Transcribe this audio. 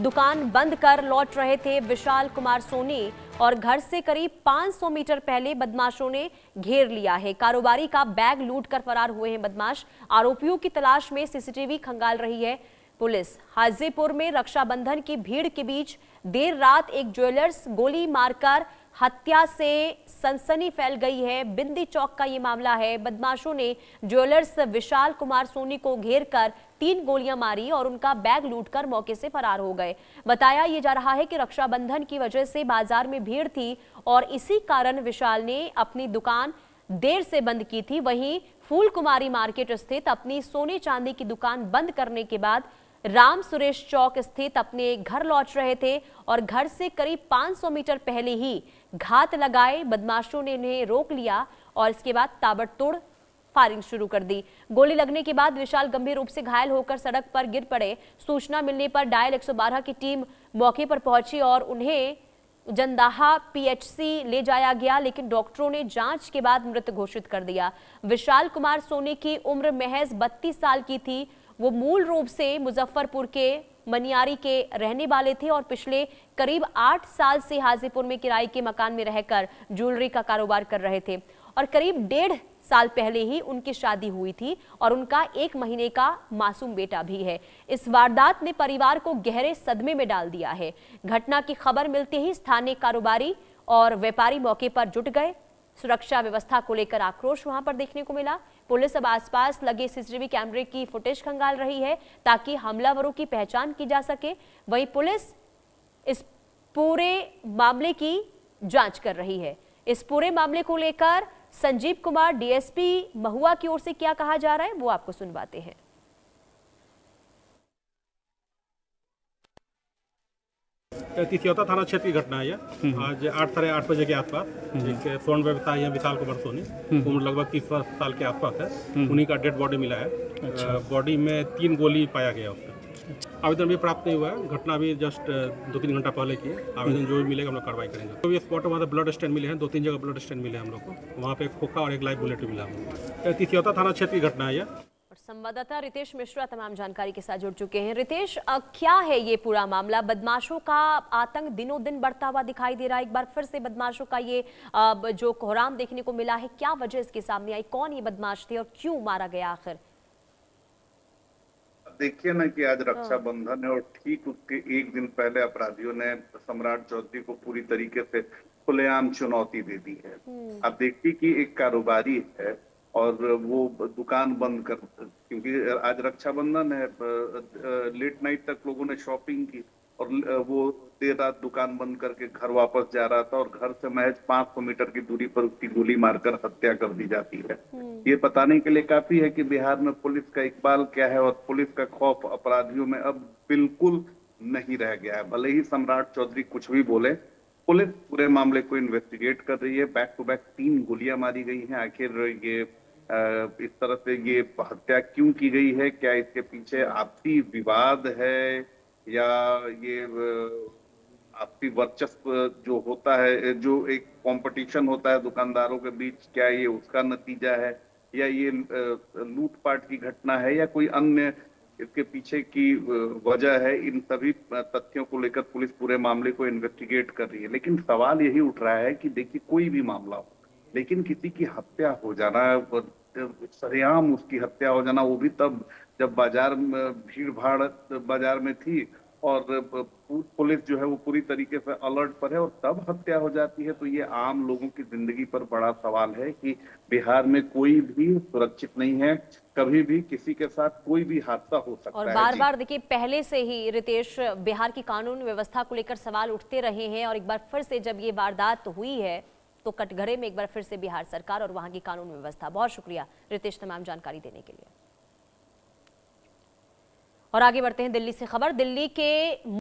दुकान बंद कर लौट रहे थे विशाल कुमार सोनी और घर से करीब 500 मीटर पहले बदमाशों ने घेर लिया है। कारोबारी का बैग लूट कर फरार हुए हैं बदमाश। आरोपियों की तलाश में सीसीटीवी खंगाल रही है पुलिस। हाजीपुर में रक्षाबंधन की भीड़ के बीच देर रात एक ज्वेलर्स गोली मारकर हत्या से सनसनी फैल गई है। बिंदी चौक का ये मामला है। बदमाशों ने ज्वेलर्स विशाल कुमार सोनी को घेरकर 3 गोलियां मारी और उनका बैग लूटकर मौके से फरार हो गए। बताया ये जा रहा है कि रक्षाबंधन की वजह से बाजार में भीड़ थी और इसी कारण विशाल ने अपनी दुकान देर से बंद की थी। वहीं फूल कुमारी मार्केट स्थित अपनी सोने चांदी की दुकान बंद करने के बाद राम सुरेश चौक स्थित अपने घर लौट रहे थे और घर से करीब 500 मीटर पहले ही घात लगाए बदमाशों ने इन्हें रोक लिया और इसके बाद ताबड़तोड़ फायरिंग शुरू कर दी। गोली लगने के बाद विशाल गंभीर रूप से घायल होकर सड़क पर गिर पड़े। सूचना मिलने पर डायल 112 की टीम मौके पर पहुंची और उन्हें जंदाहा पीएचसी ले जाया गया, लेकिन डॉक्टरों ने जांच के बाद मृत घोषित कर दिया। विशाल कुमार सोनी की उम्र महज 32 साल की थी। वो मूल रूप से मुजफ्फरपुर के मनियारी के रहने वाले थे और पिछले करीब 8 साल से हाजीपुर में किराए के मकान में रहकर ज्वेलरी का कारोबार कर रहे थे और करीब 1.5 साल पहले ही उनकी शादी हुई थी और उनका 1 महीने का मासूम बेटा भी है। इस वारदात ने परिवार को गहरे सदमे में डाल दिया है। घटना की खबर मिलते ही स्थानीय कारोबारी और व्यापारी मौके पर जुट गए। सुरक्षा व्यवस्था को लेकर आक्रोश वहां पर देखने को मिला। पुलिस अब आसपास लगे सीसीटीवी कैमरे की फुटेज खंगाल रही है ताकि हमलावरों की पहचान की जा सके। वहीं पुलिस इस पूरे मामले की जांच कर रही है। इस पूरे मामले को लेकर संजीव कुमार डीएसपी महुआ की ओर से क्या कहा जा रहा है वो आपको सुनवाते हैं। तिसियौता थाना क्षेत्र की घटना है यह। आज 8 साढ़े 8 बजे के आसपास एक स्वर्ण व्यवसायी है विशाल कुमार सोनी, उम्र लगभग 30 साल के आसपास है। उन्हीं का डेड बॉडी मिला है। बॉडी में 3 गोली पाया गया उसका। आवेदन भी प्राप्त नहीं हुआ है। घटना भी जस्ट 2-3 घंटा पहले की है। आवेदन जो भी मिलेगा हम लोग कार्रवाई करेंगे। तो ये स्पॉट वहाँ ब्लड स्टेन मिले हैं, 2-3 जगह ब्लड स्टेन मिले हैं हम लोग को। वहाँ पे एक खोखा और एक लाइव बुलेट मिला है। तिसियौता थाना क्षेत्र की घटना है यह। और संवाददाता रितेश मिश्रा तमाम जानकारी के साथ जुड़ चुके हैं। रितेश, क्या है ये पूरा मामला? बदमाशों का आतंक दिनों दिन बढ़ता हुआ दिखाई दे रहा है। एक बार फिर से बदमाशों का ये जो कोहराम देखने को मिला है, क्या वजह इसके सामने आई? कौन ये बदमाश थे और क्यों मारा गया आखिर? देखिए ना कि आज रक्षाबंधन है और ठीक उसके 1 दिन पहले अपराधियों ने सम्राट चौधरी को पूरी तरीके से खुलेआम चुनौती दे दी है। अब देखिए कि एक कारोबारी है और वो दुकान बंद कर, क्योंकि आज रक्षाबंधन है, लेट नाइट तक लोगों ने शॉपिंग की और वो देर रात दुकान बंद करके घर वापस जा रहा था और घर से महज 500 मीटर की दूरी पर उसकी गोली मारकर हत्या कर दी जाती है। ये बताने के लिए काफी है कि बिहार में पुलिस का इकबाल क्या है और पुलिस का खौफ अपराधियों में अब बिल्कुल नहीं रह गया है। भले ही सम्राट चौधरी कुछ भी बोले, पुलिस पूरे मामले को इन्वेस्टिगेट कर रही है। बैक टू बैक 3 गोलियां मारी गई हैं। आखिर ये इस तरह से ये हत्या क्यों की गई है? क्या इसके पीछे आपसी विवाद है या ये आपसी वर्चस्व जो होता है, जो एक कंपटीशन होता है दुकानदारों के बीच, क्या ये उसका नतीजा है या ये लूटपाट की घटना है या कोई अन्य इसके पीछे की वजह है? इन सभी तथ्यों को लेकर पुलिस पूरे मामले को इन्वेस्टिगेट कर रही है। लेकिन सवाल यही उठ रहा है कि देखिए, कोई भी मामला हो, लेकिन किसी की हत्या हो जाना, सरेआम उसकी हत्या हो जाना, वो भी तब जब बाजार में भीड़ भाड़ बाजार में थी और पुलिस जो है वो पूरी तरीके से अलर्ट पर है और तब हत्या हो जाती है, तो ये आम लोगों की जिंदगी पर बड़ा सवाल है कि बिहार में कोई भी सुरक्षित नहीं है। कभी भी किसी के साथ कोई भी हादसा हो सकता है। और बार बार देखिए, पहले से ही रितेश, बिहार की कानून व्यवस्था को लेकर सवाल उठते रहे हैं और एक बार फिर से जब ये वारदात हुई है तो कटघरे में एक बार फिर से बिहार सरकार और वहां की कानून व्यवस्था। बहुत शुक्रिया रितेश तमाम जानकारी देने के लिए। और आगे बढ़ते हैं दिल्ली से खबर। दिल्ली के